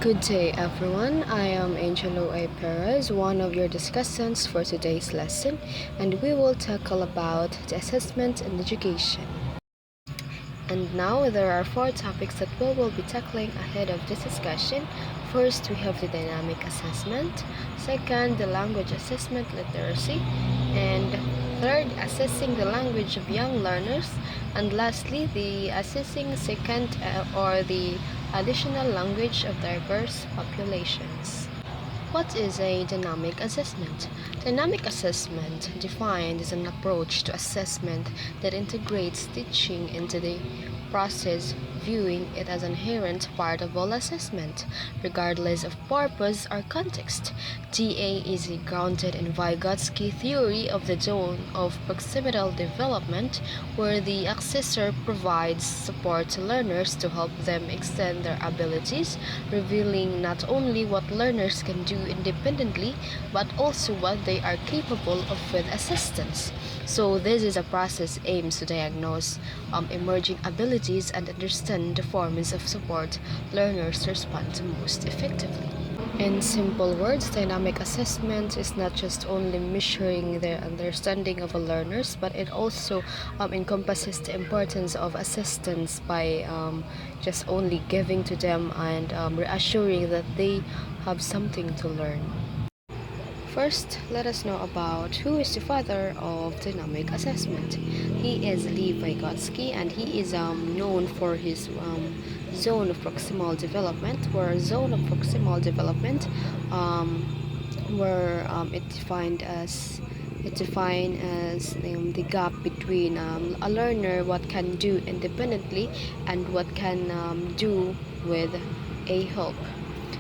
Good day, everyone. I am Angelo A. Perez, one of your discussants for today's lesson, and we will tackle about the assessment in education. And now there are four topics that we will be tackling ahead of this discussion. First, we have the dynamic assessment. Second, the language assessment literacy. And third, assessing the language of young learners. And lastly, the assessing second or the additional language of diverse populations. What is a dynamic assessment? Dynamic assessment, defined as an approach to assessment that integrates teaching into the process, viewing it as an inherent part of all assessment, regardless of purpose or context. DA is grounded in Vygotsky theory of the zone of proximal development, where the assessor provides support to learners to help them extend their abilities, revealing not only what learners can do independently, but also what they are capable of with assistance. So this is a process aims to diagnose emerging abilities and understand the forms of support learners respond to most effectively. In simple words, dynamic assessment is not just only measuring the understanding of a learners, but it also encompasses the importance of assistance by just only giving to them and reassuring that they have something to learn. First, let us know about who is the father of dynamic assessment. He is Lev Vygotsky, and he is known for his zone of proximal development, where zone of proximal development, where it defined as the gap between a learner what can do independently and what can do with a help.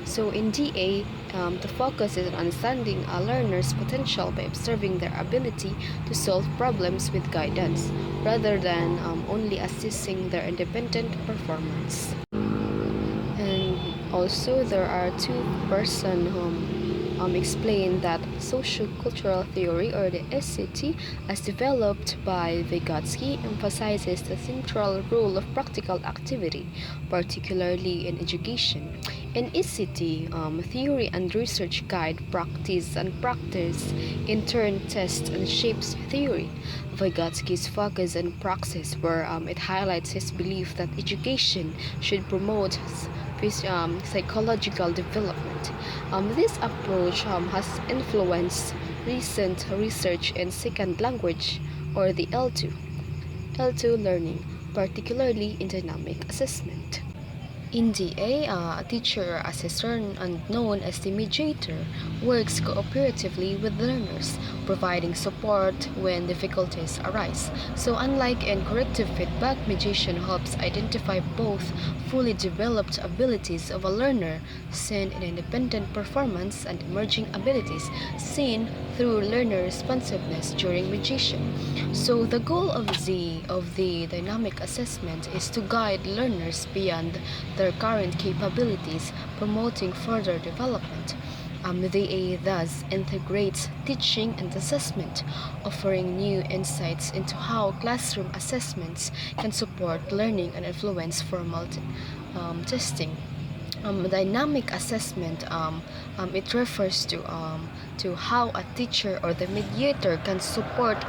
So in DA, the focus is on understanding a learner's potential by observing their ability to solve problems with guidance, rather than only assessing their independent performance. And also, there are two persons who explain that sociocultural theory, or the SCT, as developed by Vygotsky, emphasizes the central role of practical activity, particularly in education. In ECT, theory and research guide practice, and practice in turn tests and shapes theory. Vygotsky's focus on praxis, where it highlights his belief that education should promote psychological development. This approach has influenced recent research in second language, or the L2 learning, particularly in dynamic assessment. In DA, a teacher assessor and known as the mediator works cooperatively with learners, providing support when difficulties arise. So unlike in corrective feedback, mediation helps identify both fully developed abilities of a learner seen in independent performance and emerging abilities seen through learner responsiveness during mediation. So the goal of the dynamic assessment is to guide learners beyond their current capabilities, promoting further development. The thus integrates teaching and assessment, offering new insights into how classroom assessments can support learning and influence formal testing. Dynamic assessment, it refers to how a teacher or the mediator can support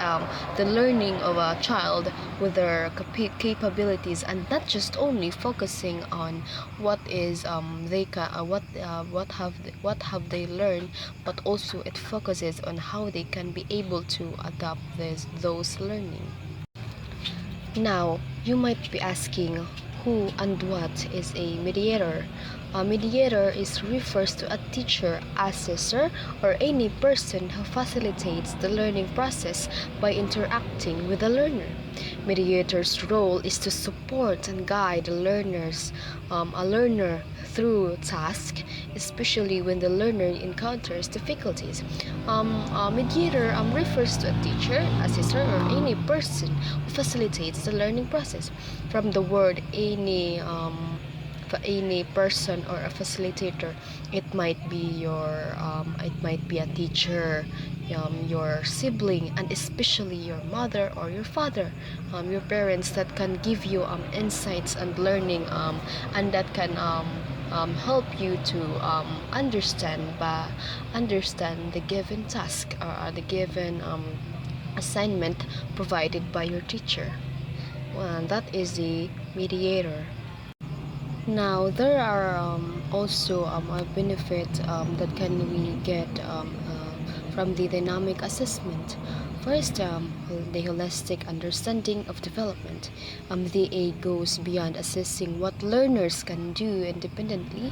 the learning of a child with their capabilities, and not just only focusing on what is what have they learned, but also it focuses on how they can be able to adapt those learning. Now, you might be asking, who and what is a mediator? A mediator refers to a teacher, assessor, or any person who facilitates the learning process by interacting with the learner. Mediator's role is to support and guide a learner through tasks, especially when the learner encounters difficulties. A mediator refers to a teacher, assessor, or any person who facilitates the learning process. From the word any person or a facilitator, it might be a teacher, your sibling, and especially your mother or your father, your parents, that can give you insights and learning, and that can help you to understand the given task or the given assignment provided by your teacher. Well, that is the mediator. Now, there are also a benefit that can we get from the dynamic assessment. First, the holistic understanding of development. The A goes beyond assessing what learners can do independently,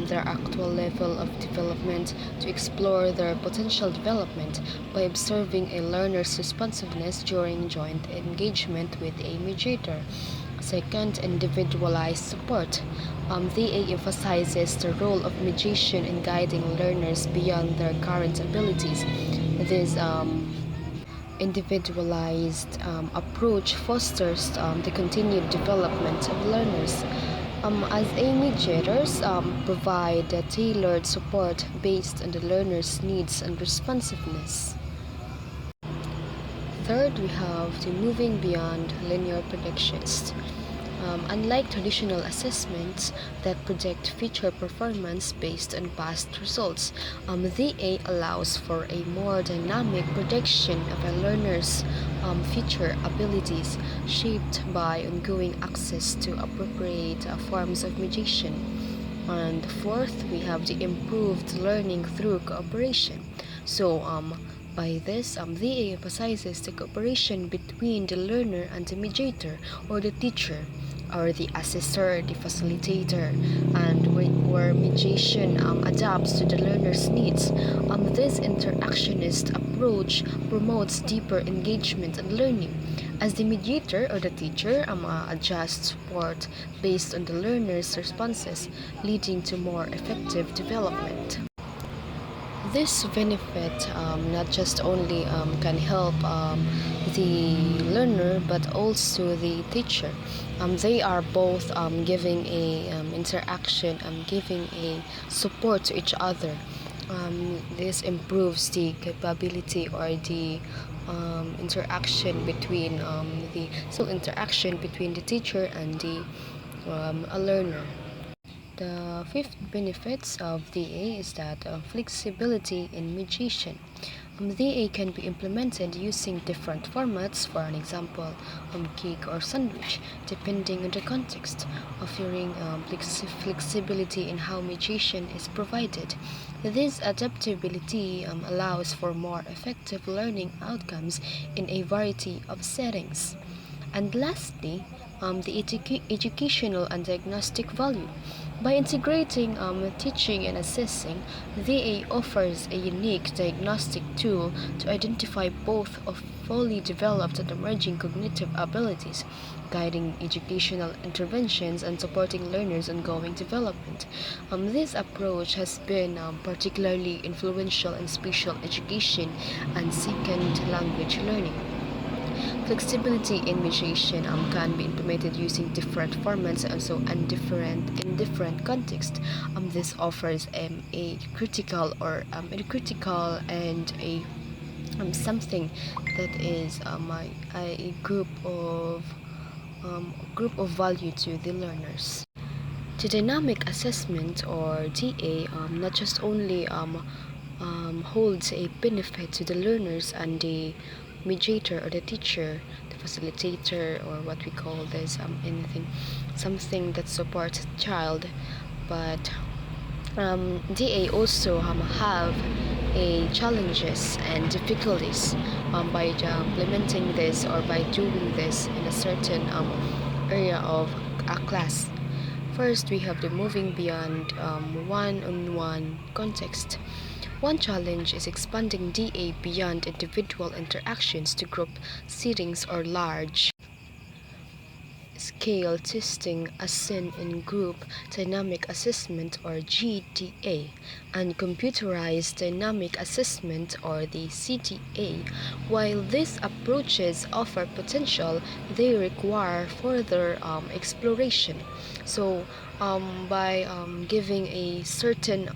their actual level of development, to explore their potential development by observing a learner's responsiveness during joint engagement with a mediator. Second, individualized support. The A emphasizes the role of mediation in guiding learners beyond their current abilities. This individualized approach fosters the continued development of learners. As A mediators provide tailored support based on the learner's needs and responsiveness. Third, we have the moving beyond linear predictions. Unlike traditional assessments that predict future performance based on past results, the A allows for a more dynamic prediction of a learner's future abilities, shaped by ongoing access to appropriate forms of mediation. And fourth, we have the improved learning through cooperation. So, by this, the A emphasizes the cooperation between the learner and the mediator or the teacher, or the assessor, the facilitator, and where mediation adapts to the learner's needs. This interactionist approach promotes deeper engagement and learning, as the mediator or the teacher adjusts support based on the learner's responses, leading to more effective development. This benefit not just only can help the learner but also the teacher. They are both giving a interaction, giving a support to each other. This improves the capability or the interaction between the teacher and the a learner. The fifth benefits of DA is that flexibility in mediation. DA can be implemented using different formats, for an example, cake or sandwich, depending on the context, offering flexibility in how mediation is provided. This adaptability allows for more effective learning outcomes in a variety of settings. And lastly, the educational and diagnostic value. By integrating teaching and assessing, VA offers a unique diagnostic tool to identify both of fully developed and emerging cognitive abilities, guiding educational interventions and supporting learners' ongoing development. This approach has been particularly influential in special education and second language learning. Flexibility in mediation can be implemented using different formats also and in different contexts. This offers a critical or a critical and a something that is a group of value to the learners. The dynamic assessment or DA not just only holds a benefit to the learners and the mediator or the teacher, the facilitator, or what we call this anything, something that supports the child, but DA also have a challenges and difficulties by implementing this or by doing this in a certain area of a class. First, we have the moving beyond one-on-one context. One challenge is expanding DA beyond individual interactions to group settings or large scale testing as seen in Group Dynamic Assessment or GDA and Computerized Dynamic Assessment or the CDA. While these approaches offer potential, they require further exploration. So by giving a certain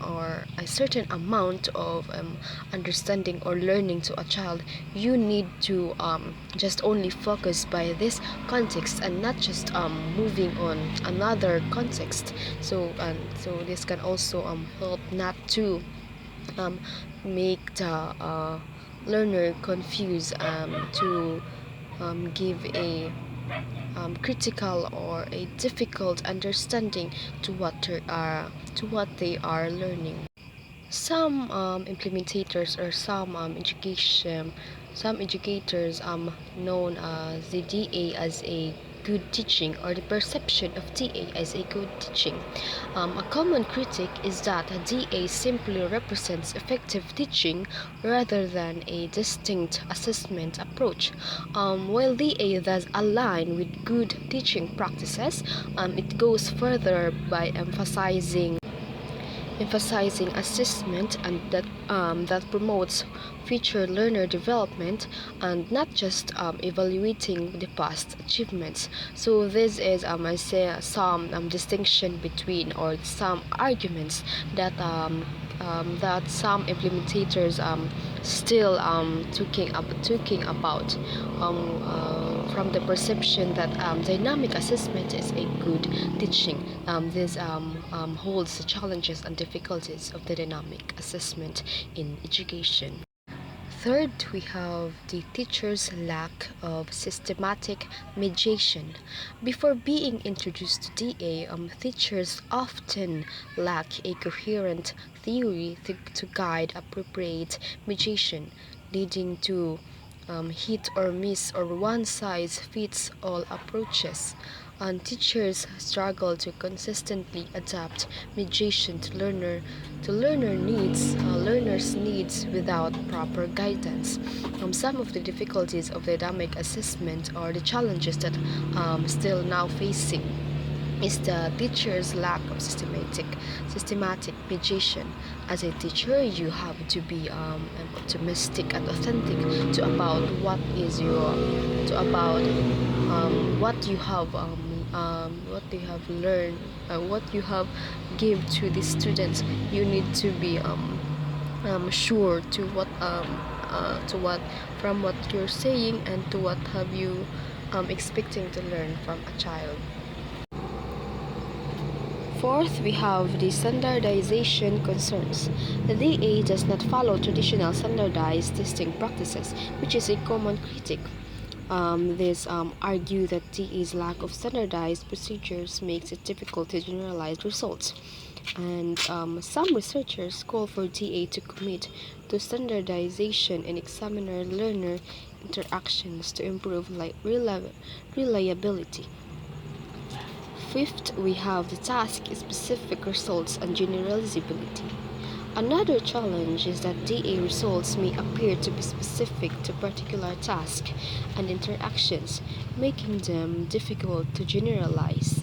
amount of understanding or learning to a child. You need to just only focus by this context and not just moving on another context. So this can also help not to make the learner confused, to give a critical or a difficult understanding to what they are learning. Some implementators or some educators known as the DA as a good teaching, or the perception of DA as a good teaching. A common critique is that a DA simply represents effective teaching rather than a distinct assessment approach. While DA does align with good teaching practices, it goes further by emphasizing assessment and that promotes future learner development and not just evaluating the past achievements. So this is I say some distinction between, or some arguments that that some implementators still talking about, from the perception that dynamic assessment is a good teaching. This holds the challenges and difficulties of the dynamic assessment in education. Third, we have the teacher's lack of systematic mediation. Before being introduced to DA, teachers often lack a coherent theory to guide appropriate mediation, leading to hit or miss or one-size-fits-all approaches. And teachers struggle to consistently adapt mediation to learners' needs without proper guidance. Some of the difficulties of the dynamic assessment, or the challenges that still now facing, is the teacher's lack of systematic mediation. As a teacher, you have to be optimistic and authentic to about what is your to about what you have learned, what you have give to the students. You need to be sure to what from what you're saying, and to what have you expecting to learn from a child. Fourth, we have the standardization concerns. The DA does not follow traditional standardized testing practices, which is a common critique. This argue that DA's lack of standardized procedures makes it difficult to generalize results. And some researchers call for DA to commit to standardization in examiner-learner interactions to improve reliability. Fifth, we have the task-specific results and generalizability. Another challenge is that DA results may appear to be specific to particular tasks and interactions, making them difficult to generalize.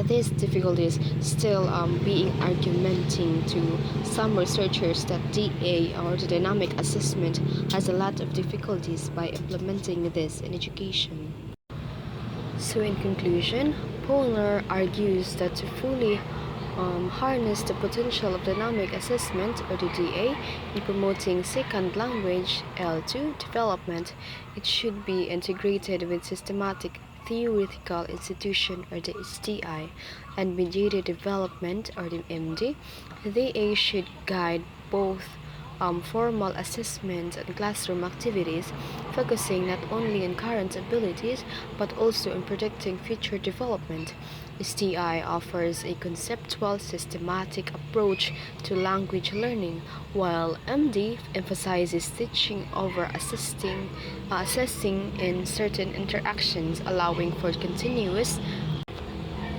These difficulties still being argumenting to some researchers that DA, or the dynamic assessment, has a lot of difficulties by implementing this in education. So in conclusion, Polner argues that to fully harness the potential of dynamic assessment, or the DA, in promoting second language L2 development, it should be integrated with systematic theoretical institution, or the STI, and mediated development, or the MD. The DA should guide both formal assessment and classroom activities, focusing not only on current abilities but also in predicting future development. STI offers a conceptual, systematic approach to language learning, while MD emphasizes teaching over assessing in certain interactions, allowing for continuous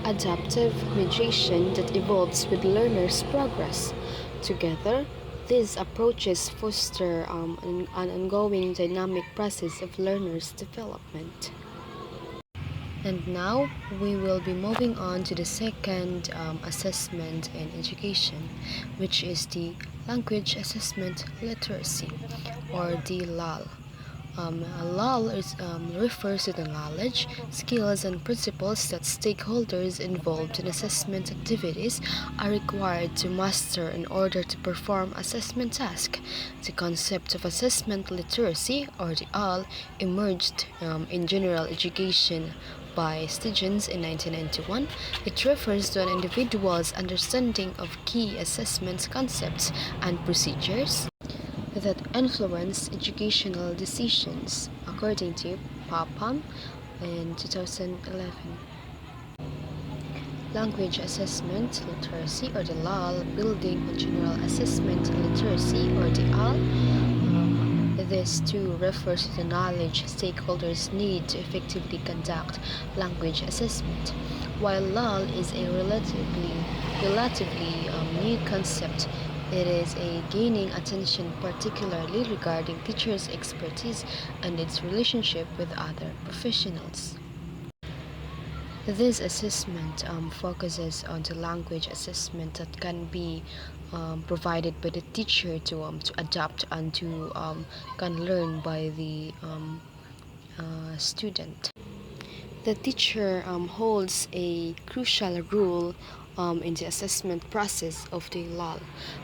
adaptive mediation that evolves with learners' progress. Together, these approaches foster an ongoing dynamic process of learners' development. And now, we will be moving on to the second assessment in education, which is the Language Assessment Literacy, or the LAL. Refers to the knowledge, skills, and principles that stakeholders involved in assessment activities are required to master in order to perform assessment tasks. The concept of assessment literacy, or the AL, emerged in general education by Stigens in 1991. It refers to an individual's understanding of key assessment concepts and procedures that influence educational decisions, according to Papam in 2011. Language Assessment Literacy, or the LAL, building on General Assessment Literacy, or the AL. This too refers to the knowledge stakeholders need to effectively conduct language assessment. While LAL is a relatively new concept, it is gaining attention particularly regarding teachers' expertise and its relationship with other professionals. This assessment focuses on the language assessment that can be provided by the teacher to adapt and to can learn by the student. The teacher holds a crucial role in the assessment process of the LAL.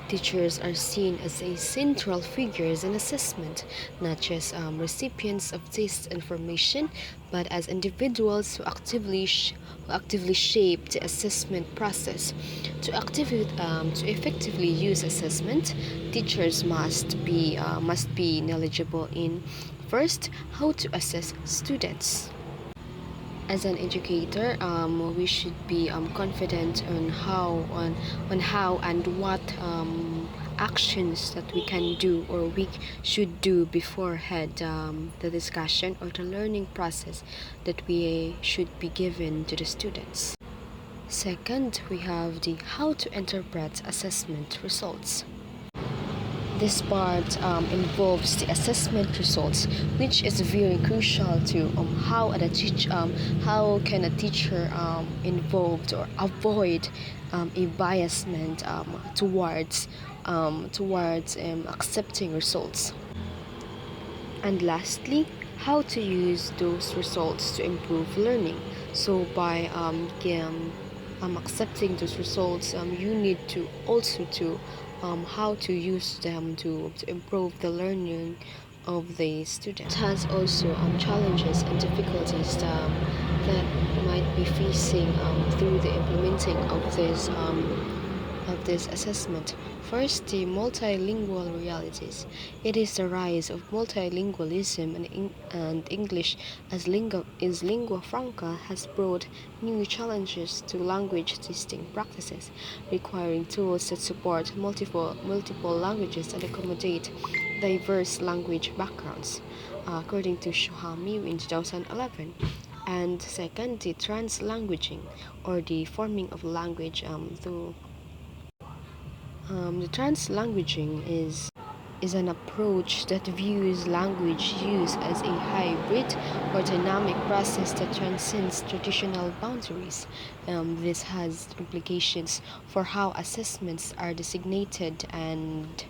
Teachers are seen as a central figures in assessment, not just recipients of this information, but as individuals who actively shape the assessment process. To effectively use assessment, teachers must be knowledgeable in first how to assess students. As an educator, we should be confident on how and what actions that we can do or we should do beforehand the discussion or the learning process that we should be given to the students. Second, we have the how to interpret assessment results. This part involves the assessment results, which is very crucial to how can a teacher involved or avoid a biasment towards accepting results. And lastly, how to use those results to improve learning. So by accepting those results, you need to also to how to use them to improve the learning of the student. It has also challenges and difficulties that might be facing through the implementing of this assessment. First, the multilingual realities. It is the rise of multilingualism and English as lingua franca has brought new challenges to language testing practices, requiring tools that support multiple languages and accommodate diverse language backgrounds, according to Shohamiu in 2011. And second, the translanguaging, or the forming of language through the translanguaging is an approach that views language use as a hybrid or dynamic process that transcends traditional boundaries. This has implications for how assessments are designated and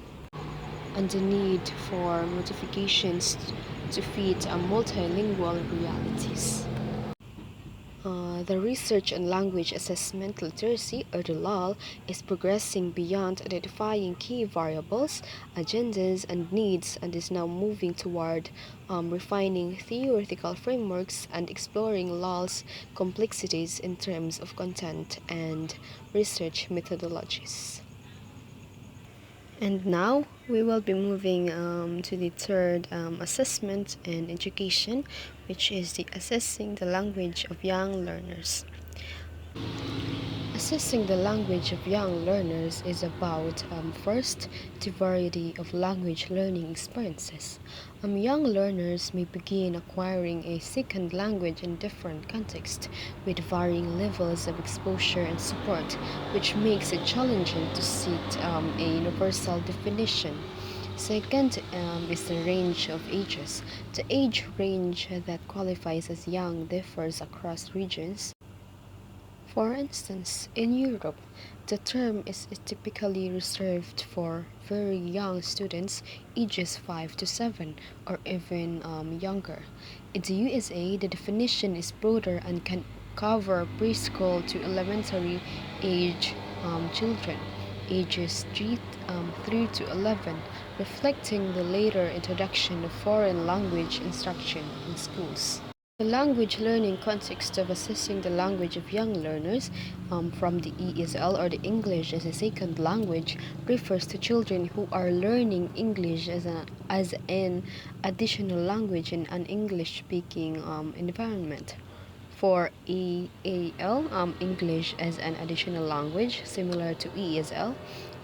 the need for modifications to fit multilingual realities. The research on language assessment literacy, or the LAL, is progressing beyond identifying key variables, agendas, and needs, and is now moving toward refining theoretical frameworks and exploring LAL's complexities in terms of content and research methodologies. And now we will be moving to the third assessment in education, which is the assessing the language of young learners. Assessing the language of young learners is about first, the variety of language learning experiences. Young learners may begin acquiring a second language in different contexts with varying levels of exposure and support, which makes it challenging to set a universal definition. Second is the range of ages. The age range that qualifies as young differs across regions. For instance, in Europe, the term is typically reserved for very young students, ages 5 to 7, or even younger. In the USA, the definition is broader and can cover preschool to elementary age children, ages 3 to 11, reflecting the later introduction of foreign language instruction in schools. The language learning context of assessing the language of young learners from the ESL or the English as a second language refers to children who are learning English as an additional language in an English speaking environment. For EAL, English as an additional language similar to ESL,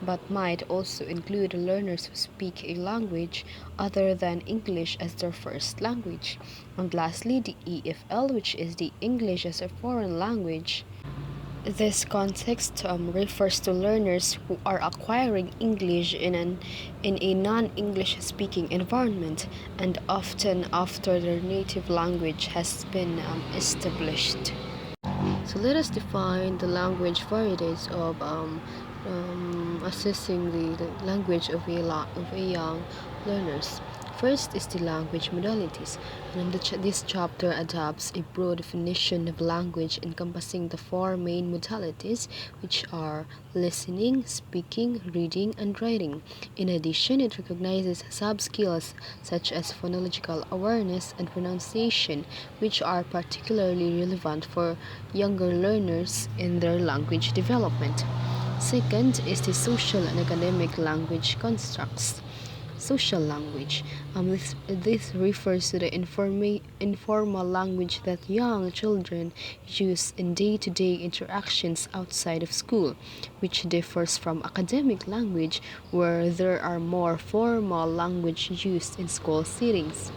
but might also include learners who speak a language other than English as their first language. And lastly, the EFL, which is the English as a foreign language. This context refers to learners who are acquiring English in a non-English speaking environment and often after their native language has been established. So let us define the language varieties of assessing the language of a young learners. First is the language modalities, and this chapter adopts a broad definition of language encompassing the four main modalities, which are listening, speaking, reading, and writing. In addition, it recognizes sub-skills such as phonological awareness and pronunciation, which are particularly relevant for younger learners in their language development. Second is the social and academic language constructs. Social language. This refers to the informal language that young children use in day-to-day interactions outside of school, which differs from academic language where there are more formal language used in school settings.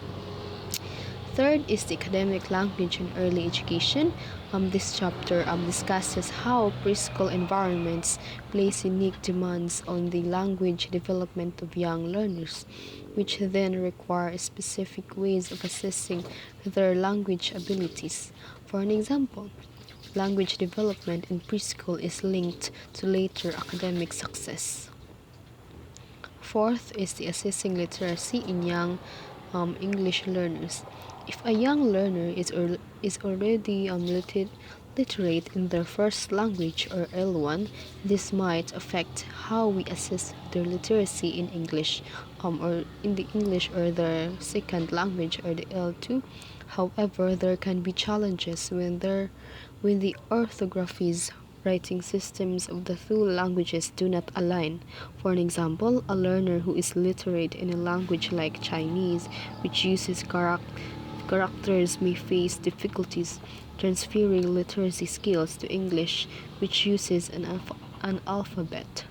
Third is the academic language in early education. This chapter discusses how preschool environments place unique demands on the language development of young learners, which then require specific ways of assessing their language abilities. For an example, language development in preschool is linked to later academic success. Fourth is the assessing literacy in young English learners. If a young learner is already literate in their first language or L1, this might affect how we assess their literacy in English, or in the English or their second language or the L2. However, there can be challenges when the orthographies writing systems of the two languages do not align. For an example, a learner who is literate in a language like Chinese, which uses characters, may face difficulties transferring literacy skills to English, which uses an alphabet.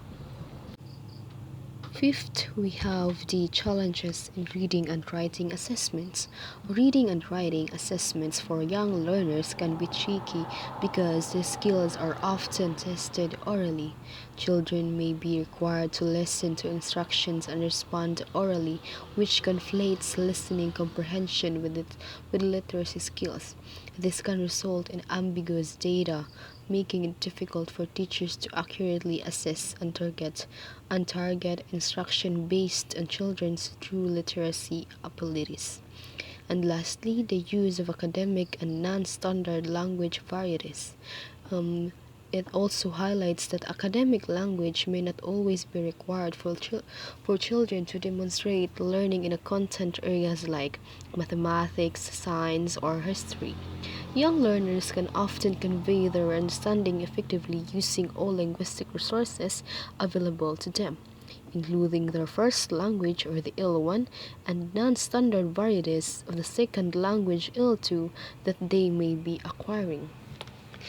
Fifth, we have the challenges in reading and writing assessments. Reading and writing assessments for young learners can be tricky because the skills are often tested orally. Children may be required to listen to instructions and respond orally, which conflates listening comprehension with literacy skills. This can result in ambiguous data, making it difficult for teachers to accurately assess and target instruction based on children's true literacy abilities. And lastly, the use of academic and non-standard language varieties. It also highlights that academic language may not always be required for children to demonstrate learning in content areas like mathematics, science, or history. Young learners can often convey their understanding effectively using all linguistic resources available to them, including their first language or the L1 and non-standard varieties of the second language L2 that they may be acquiring.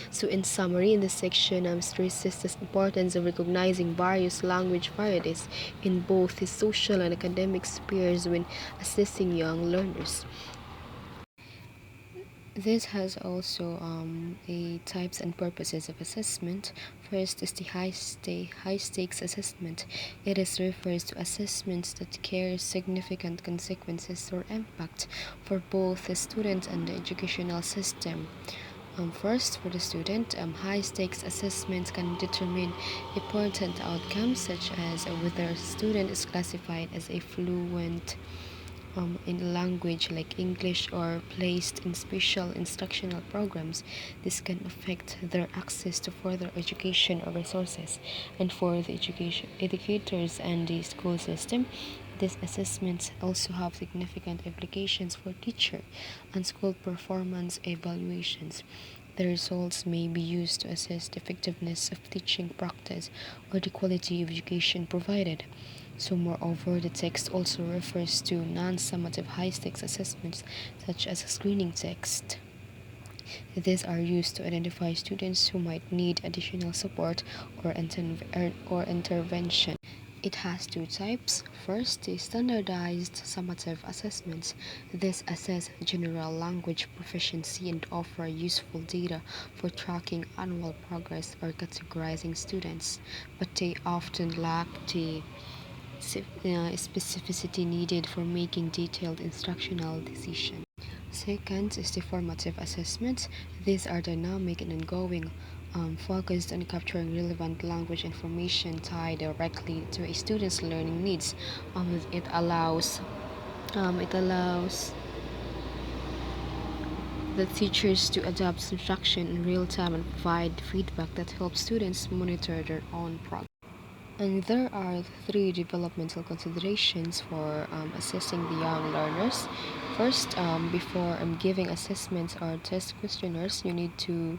So in summary, in this section, stresses the importance of recognizing various language varieties in both the social and academic spheres when assessing young learners. This has also a types and purposes of assessment. First is the high stakes assessment. It refers to assessments that carry significant consequences or impact for both the student and the educational system. First, for the student, high-stakes assessments can determine important outcomes such as whether a student is classified as a fluent in a language like English or placed in special instructional programs. This can affect their access to further education or resources. And for the educators and the school system, these assessments also have significant implications for teacher and school performance evaluations. The results may be used to assess the effectiveness of teaching practice or the quality of education provided. So, moreover, the text also refers to non-summative high-stakes assessments, such as a screening text. These are used to identify students who might need additional support or intervention. It has two types. First, the standardized summative assessments. These assess general language proficiency and offer useful data for tracking annual progress or categorizing students, but they often lack the specificity needed for making detailed instructional decisions. Second is the formative assessments. These are dynamic and ongoing, focused on capturing relevant language information tied directly to a student's learning needs. It allows the teachers to adapt instruction in real time and provide feedback that helps students monitor their own progress. And there are three developmental considerations for assessing the young learners. First, before giving assessments or test questionnaires, you need to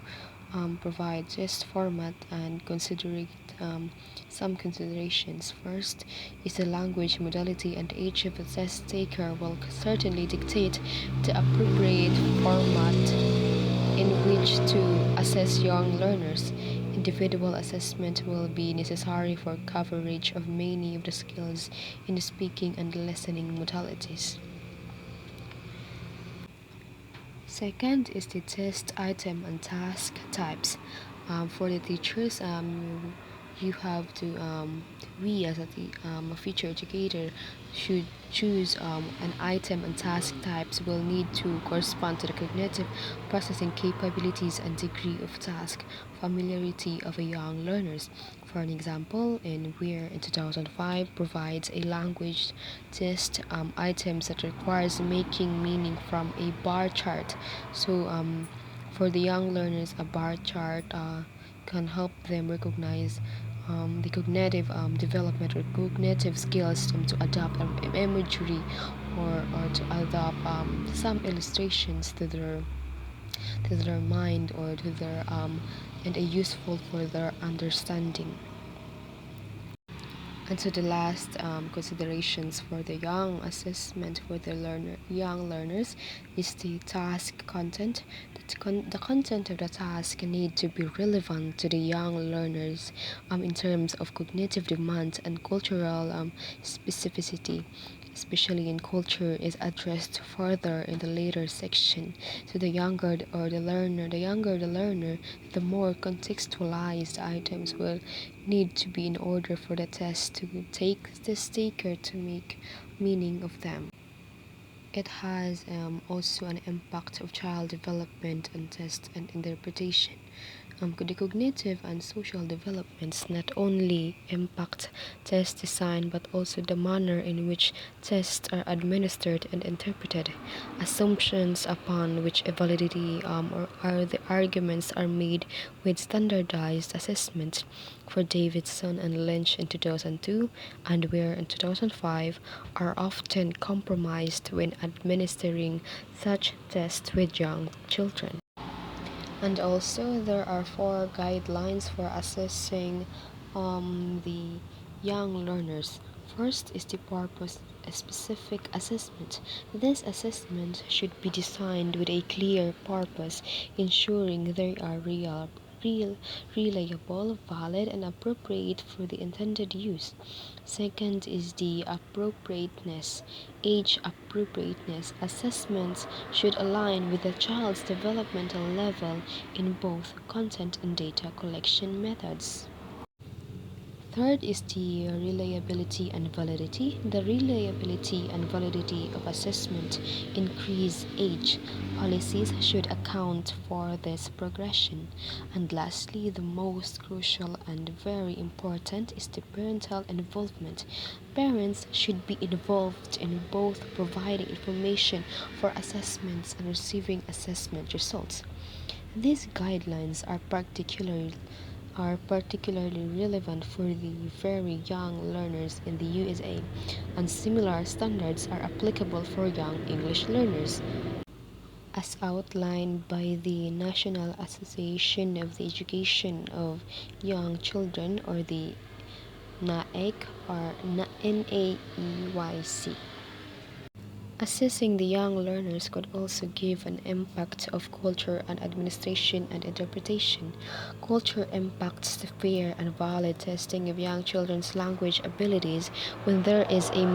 provide test format and consider some considerations. First is the language modality and age of the test taker will certainly dictate the appropriate format in which to assess young learners. Individual assessment will be necessary for coverage of many of the skills in the speaking and listening modalities. Second is the test item and task types. For the teachers, you have to we as a future educator should choose an item and task types will need to correspond to the cognitive processing capabilities and degree of task familiarity of a young learners. For an example, in 2005 provides a language test items that requires making meaning from a bar chart. So for the young learners, a bar chart can help them recognize the cognitive development or cognitive skills to adapt imagery or to adapt some illustrations to their mind or to their and a useful for their understanding. And so the last considerations for the young assessment for the young learners is the task content. The content of the task need to be relevant to the young learners in terms of cognitive demand and cultural specificity, especially in culture, is addressed further in the later section. So the younger the learner, the more contextualized items will need to be in order for the test to take the taker to make meaning of them. It has also an impact of child development and test and interpretation. The cognitive and social developments not only impact test design but also the manner in which tests are administered and interpreted, assumptions upon which a validity or are the arguments are made with standardized assessments for Davidson and Lynch in 2002 and Ware in 2005 are often compromised when administering such tests with young children. And also, there are four guidelines for assessing the young learners. First is the purpose specific assessment. This assessment should be designed with a clear purpose, ensuring they are reliable, valid, and appropriate for the intended use. Second is the appropriateness. Age appropriateness assessments should align with the child's developmental level in both content and data collection methods. Third is the reliability and validity. The reliability and validity of assessment increase age. Policies should account for this progression. And lastly, the most crucial and very important is the parental involvement. Parents should be involved in both providing information for assessments and receiving assessment results. These guidelines are particularly relevant for the very young learners in the USA, and similar standards are applicable for young English learners. As outlined by the National Association of the Education of Young Children, or the NAEC, or NAEYC. Assessing the young learners could also give an impact of culture and administration and interpretation. Culture impacts the fair and valid testing of young children's language abilities when there is a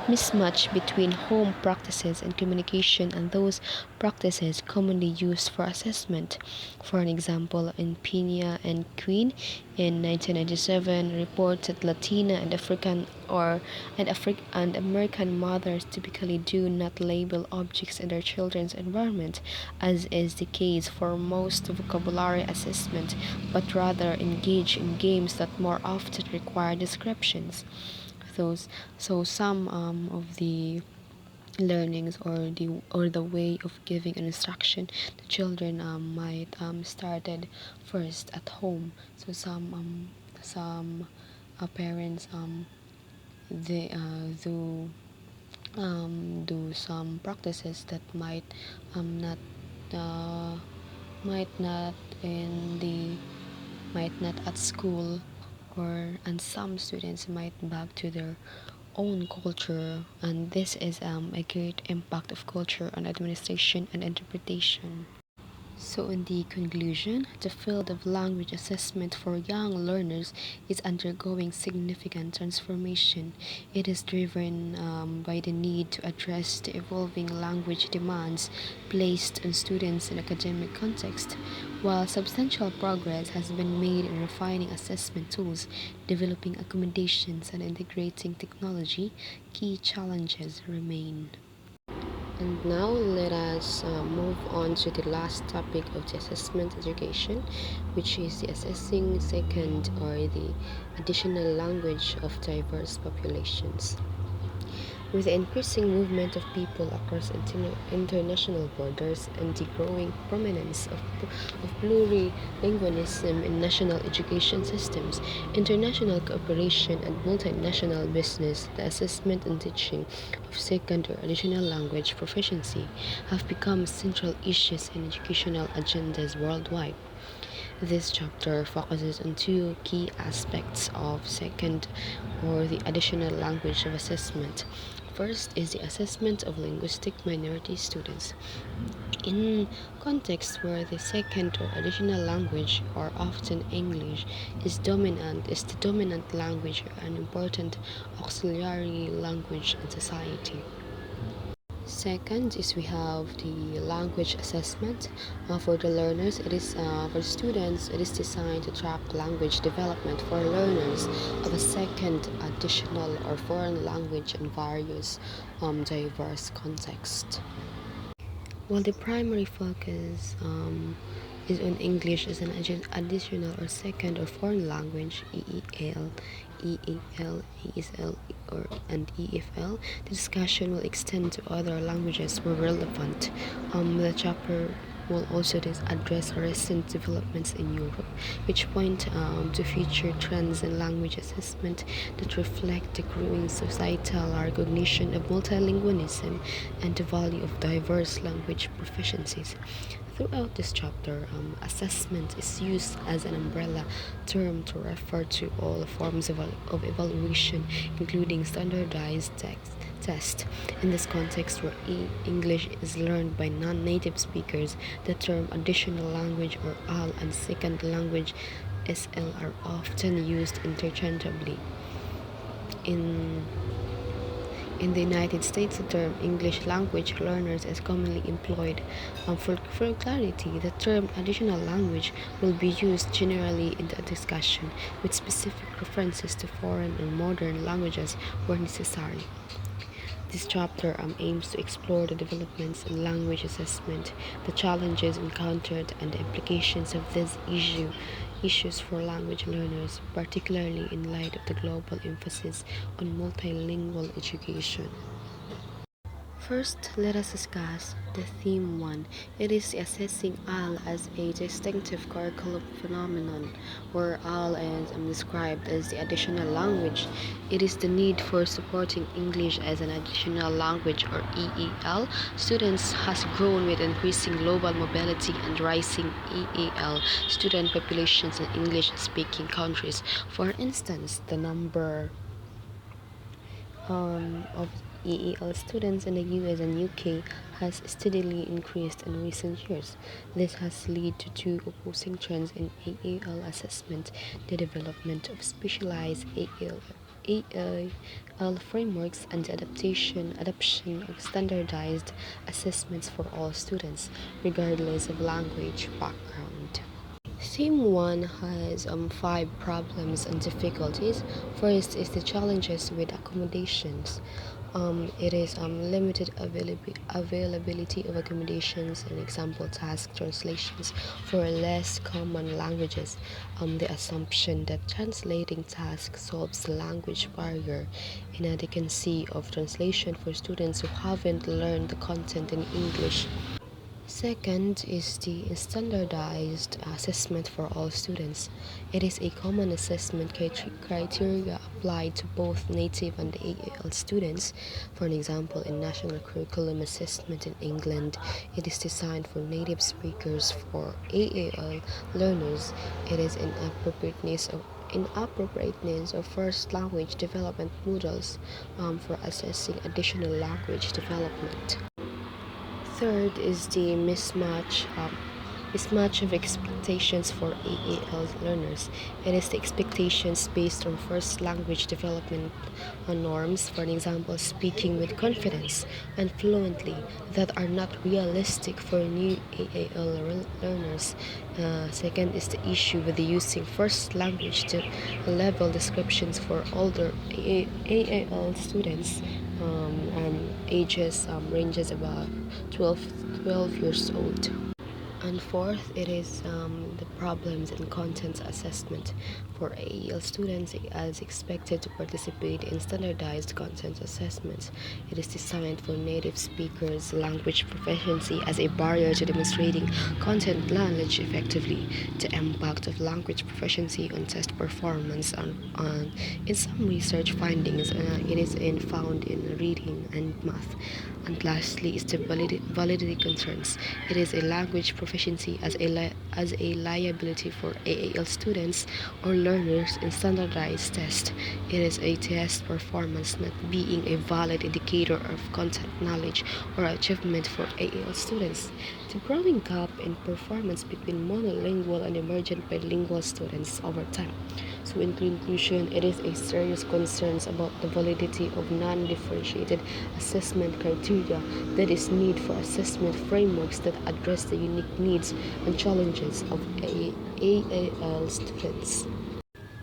mismatch between home practices and communication and those practices commonly used for assessment. For an example, in Pena and Queen in 1997 reported Latina and African and American mothers typically do not label objects in their children's environment, as is the case for most vocabulary assessment, but rather engage in games that more often require descriptions. Those, so some of the learnings or the way of giving an instruction to children might started first at home. So some parents they do some practices that not uh, might not in the might not at school, and some students might back to their own culture, and this is a great impact of culture on administration and interpretation. So, in the conclusion, the field of language assessment for young learners is undergoing significant transformation. It is driven by the need to address the evolving language demands placed on students in academic context. While substantial progress has been made in refining assessment tools, developing accommodations, and integrating technology, key challenges remain. And now let us move on to the last topic of the assessment education, which is the assessing second or the additional language of diverse populations. With the increasing movement of people across international borders and the growing prominence of plurilingualism in national education systems, international cooperation, and multinational business, the assessment and teaching of second or additional language proficiency have become central issues in educational agendas worldwide. This chapter focuses on two key aspects of second or the additional language of assessment. First is the assessment of linguistic minority students. In contexts where the second or additional language, or often English, is the dominant language or an important auxiliary language in society. Second is we have the language assessment. For the learners, it is for the students. It is designed to track language development for learners of a second, additional, or foreign language in various diverse contexts. While the primary focus is on English as an additional or second or foreign language, EEL, ESL, and EFL, the discussion will extend to other languages where relevant. The chapter will also address recent developments in Europe, which point to future trends in language assessment that reflect the growing societal recognition of multilingualism and the value of diverse language proficiencies. Throughout this chapter, assessment is used as an umbrella term to refer to all forms of evaluation, including standardized test. In this context, where English is learned by non-native speakers, the term additional language or AL and second language SL are often used interchangeably. In In the United States, the term English language learners is commonly employed. For clarity, the term additional language will be used generally in the discussion, with specific references to foreign or modern languages where necessary. This chapter aims to explore the developments in language assessment, the challenges encountered, and the implications of these issues for language learners, particularly in light of the global emphasis on multilingual education. First, let us discuss the theme 1. It is assessing ELEd as a distinctive curriculum phenomenon, where ELEd is described as the additional language. It is the need for supporting English as an additional language, or EEL, students has grown with increasing global mobility and rising EEL student populations in English-speaking countries. For instance, the number of EEL students in the US and UK has steadily increased in recent years. This has led to two opposing trends in EEL assessment: the development of specialized EEL frameworks and the adoption of standardized assessments for all students, regardless of language background. Theme 1 has 5 problems and difficulties. First is the challenges with accommodations. It is limited availability of accommodations and example task translations for less common languages. The assumption that translating tasks solves the language barrier. Inadequacy of translation for students who haven't learned the content in English. Second is the standardized assessment for all students. It is a common assessment criteria applied to both native and AAL students. For an example, in National Curriculum Assessment in England, it is designed for native speakers. For AAL learners, it is inappropriateness of first language development models for assessing additional language development. Third is the mismatch of expectations for AAL learners. It is the expectations based on first language development norms, for an example, speaking with confidence and fluently, that are not realistic for new AAL learners. Second is the issue with using first language level descriptions for older AAL students ages ranges about 12 years old. And fourth, it is the problems in content assessment. For AEL students, as expected to participate in standardized content assessments, it is designed for native speakers' language proficiency as a barrier to demonstrating content knowledge effectively. The impact of language proficiency on test performance in some research findings, it is found in reading and math. And lastly is the validity concerns. It is a language proficiency as a liability for AAL students or learners in standardized tests. It is a test performance not being a valid indicator of content knowledge or achievement for AAL students. The growing gap in performance between monolingual and emergent bilingual students over time. So in conclusion, it is a serious concern about the validity of non-differentiated assessment criteria that is need for assessment frameworks that address the unique needs and challenges of AAL students.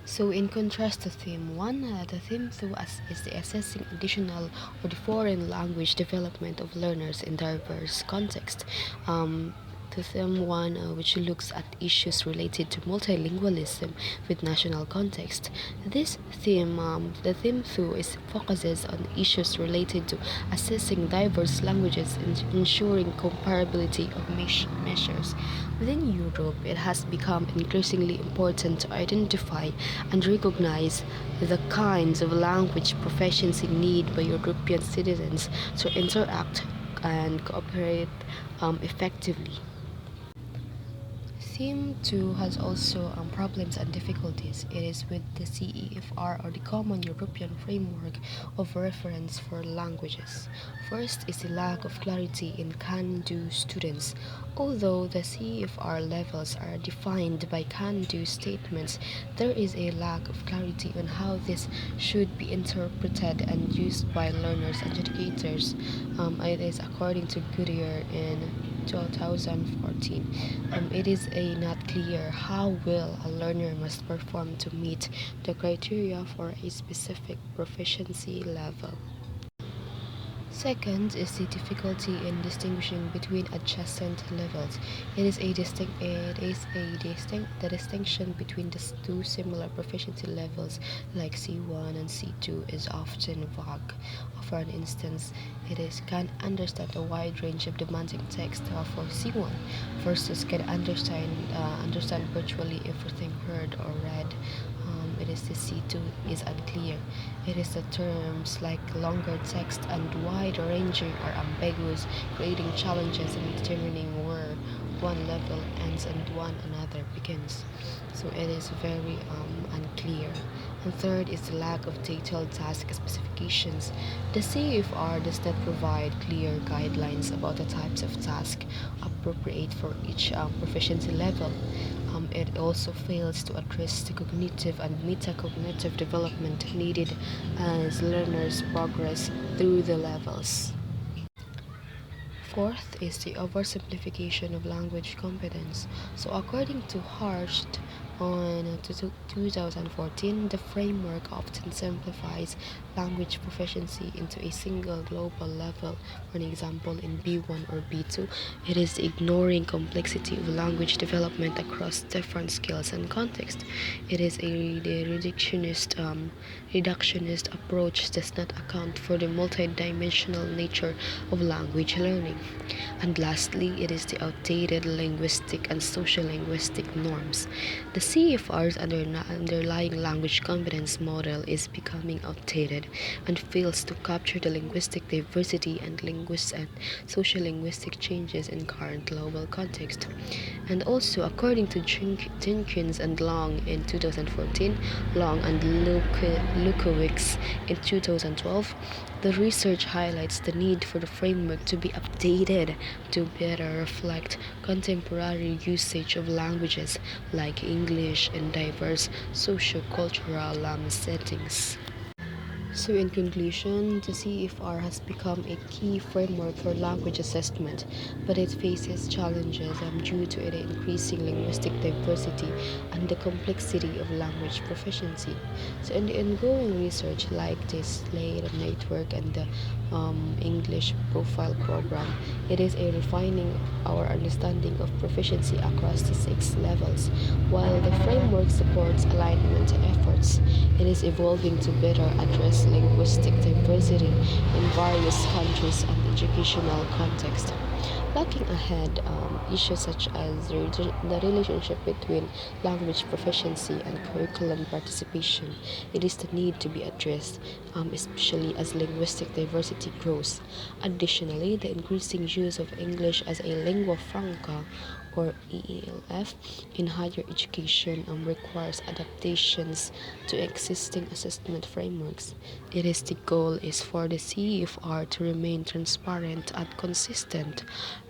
So in contrast to theme 1, the theme 2 is the assessing additional or the foreign language development of learners in diverse contexts. The theme 1, which looks at issues related to multilingualism with national context. This theme, the theme 2, focuses on issues related to assessing diverse languages and ensuring comparability of measures. Within Europe, it has become increasingly important to identify and recognize the kinds of language proficiency needed by European citizens to interact and cooperate effectively. Theme 2 has also problems and difficulties. It is with the CEFR, or the Common European Framework of Reference for Languages. First is the lack of clarity in can-do students Although the CFR levels are defined by can-do statements, there is a lack of clarity on how this should be interpreted and used by learners and educators. It is according to Goodyear in 2014. It is not clear how well a learner must perform to meet the criteria for a specific proficiency level. Second is the difficulty in distinguishing between adjacent levels. The distinction between the two similar proficiency levels like C1 and C2 is often vague. For an instance, can understand a wide range of demanding text for C1 versus can understand virtually everything heard or read. It is the C2 is unclear. It is the terms like longer text and wide ranging are ambiguous, creating challenges in determining where one level ends and one another begins. So it is very unclear. And third is the lack of detailed task specifications. The CFR does not provide clear guidelines about the types of tasks appropriate for each proficiency level. It also fails to address the cognitive and metacognitive development needed as learners progress through the levels. Fourth is the oversimplification of language competence. So according to Harsht on 2014, the framework often simplifies language proficiency into a single global level. For example, in B1 or B2, it is ignoring complexity of language development across different skills and contexts. It is a reductionist approach does not account for the multidimensional nature of language learning. And lastly, it is the outdated linguistic and sociolinguistic norms. The CFR's underlying language competence model is becoming outdated and fails to capture the linguistic diversity and sociolinguistic changes in current global context. And also, according to Jenkins and Long in 2014, Long and Lukowicz in 2012, the research highlights the need for the framework to be updated to better reflect contemporary usage of languages like English in diverse sociocultural settings. So in conclusion, the CFR has become a key framework for language assessment, but it faces challenges due to its increasing linguistic diversity and the complexity of language proficiency. So in the ongoing research like this ELEd network and the English profile program, it is a refining our understanding of proficiency across the 6 levels. While the framework supports alignment efforts, it is evolving to better address linguistic diversity in various countries and educational contexts. Looking ahead, issues such as the relationship between language proficiency and curriculum participation, it is the need to be addressed, especially as linguistic diversity grows. Additionally, the increasing use of English as a lingua franca or ELF in higher education requires adaptations to existing assessment frameworks. The goal is for the CFR to remain transparent and consistent,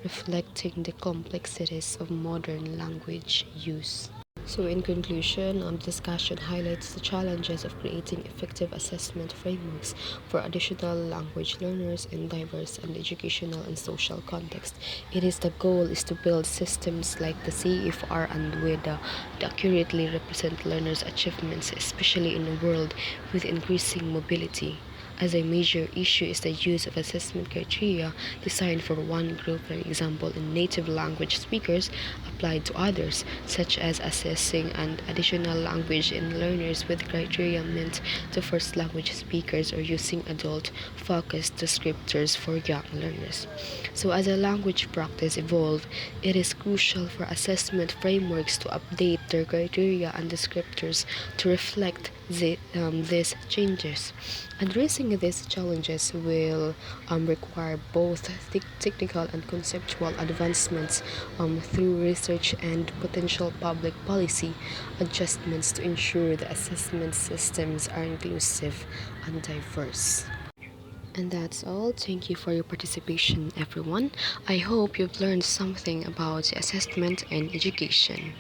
reflecting the complexities of modern language use. So in conclusion, discussion highlights the challenges of creating effective assessment frameworks for additional language learners in diverse and educational and social contexts. The goal is to build systems like the CFR and with that accurately represent learners' achievements, especially in a world with increasing mobility. As a major issue is the use of assessment criteria designed for one group, for example, in native language speakers, applied to others, such as assessing an additional language in learners with criteria meant to first language speakers or using adult-focused descriptors for young learners. So as a language practice evolves, it is crucial for assessment frameworks to update their criteria and descriptors to reflect these changes. Addressing these challenges will require both technical and conceptual advancements through research and potential public policy adjustments to ensure the assessment systems are inclusive and diverse. And that's all. Thank you for your participation, everyone. I hope you've learned something about assessment and education.